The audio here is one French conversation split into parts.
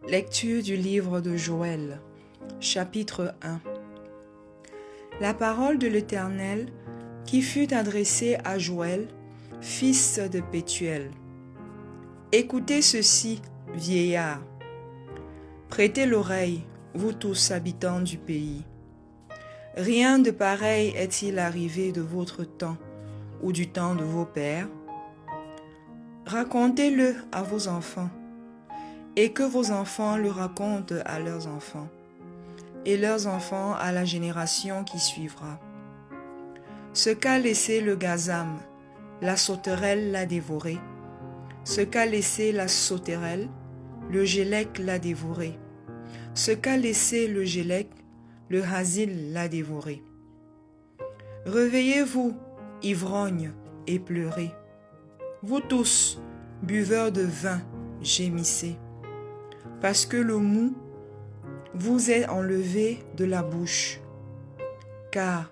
Lecture du livre de Joël, chapitre 1. La parole de l'Éternel qui fut adressée à Joël, fils de Pétuel. Écoutez ceci, vieillards. Prêtez l'oreille, vous tous habitants du pays. Rien de pareil est-il arrivé de votre temps ou du temps de vos pères? Racontez-le à vos enfants, et que vos enfants le racontent à leurs enfants, et leurs enfants à la génération qui suivra. Ce qu'a laissé le gazam, la sauterelle l'a dévoré. Ce qu'a laissé la sauterelle, le gélec l'a dévoré. Ce qu'a laissé le gélec, le hasil l'a dévoré. Réveillez-vous, ivrognes, et pleurez. Vous tous, buveurs de vin, gémissez, parce que le mou vous est enlevé de la bouche. Car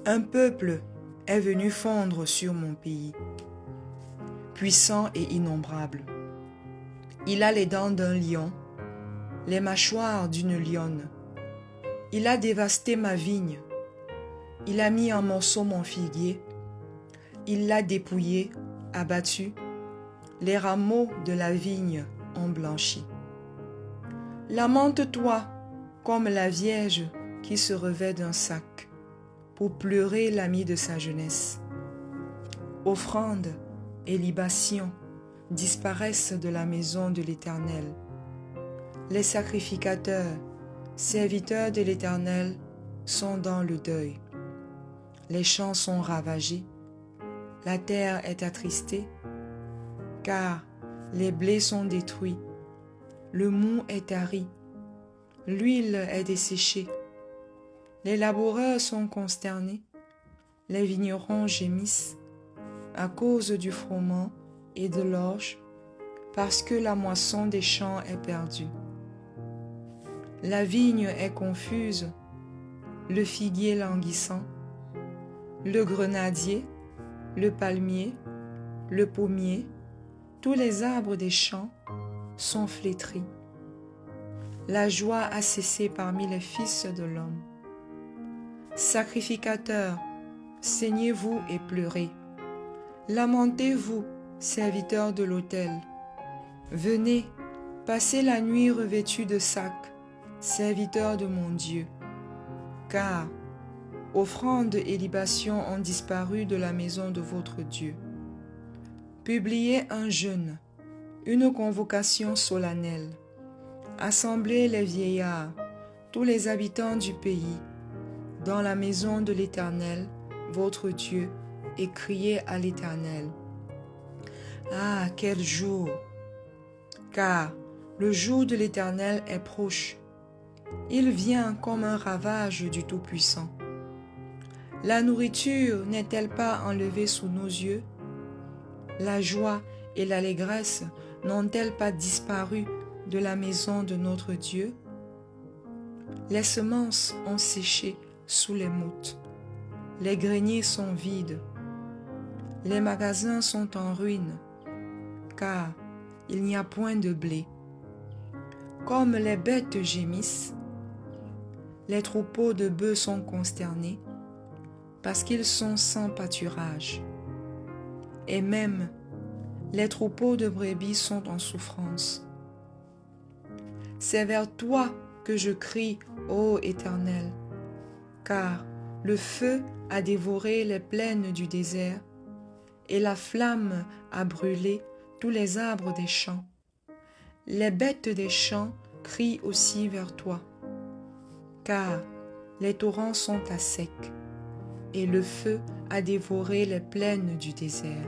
un peuple est venu fondre sur mon pays, puissant et innombrable. Il a les dents d'un lion, les mâchoires d'une lionne. Il a dévasté ma vigne, il a mis en morceaux mon figuier, il l'a dépouillé, abattu, les rameaux de la vigne ont blanchi. Lamente-toi comme la vierge qui se revêt d'un sac pour pleurer l'ami de sa jeunesse. Offrandes et libations disparaissent de la maison de l'Éternel. Les sacrificateurs, serviteurs de l'Éternel, sont dans le deuil. Les champs sont ravagés, la terre est attristée, car les blés sont détruits, le mou est tari, l'huile est desséchée, les laboureurs sont consternés, les vignerons gémissent à cause du froment et de l'orge, parce que la moisson des champs est perdue. La vigne est confuse, le figuier languissant, le grenadier, le palmier, le pommier, tous les arbres des champs sont flétris. La joie a cessé parmi les fils de l'homme. Sacrificateurs, saignez-vous et pleurez. Lamentez-vous, serviteurs de l'autel. Venez, passez la nuit revêtus de sacs, serviteurs de mon Dieu. Car offrandes et libations ont disparu de la maison de votre Dieu. Publiez un jeûne, une convocation solennelle. Assemblez les vieillards, tous les habitants du pays, dans la maison de l'Éternel, votre Dieu, et criez à l'Éternel. Ah, quel jour! Car le jour de l'Éternel est proche. Il vient comme un ravage du Tout-Puissant. La nourriture n'est-elle pas enlevée sous nos yeux? La joie et l'allégresse n'ont-elles pas disparu de la maison de notre Dieu? Les semences ont séché sous les mottes. Les greniers sont vides. Les magasins sont en ruine, car il n'y a point de blé. Comme les bêtes gémissent, les troupeaux de bœufs sont consternés, parce qu'ils sont sans pâturage. Et même les troupeaux de brebis sont en souffrance. C'est vers toi que je crie, ô Éternel, car le feu a dévoré les plaines du désert, et la flamme a brûlé tous les arbres des champs. Les bêtes des champs crient aussi vers toi, car les torrents sont à sec, et le feu a dévoré les plaines du désert.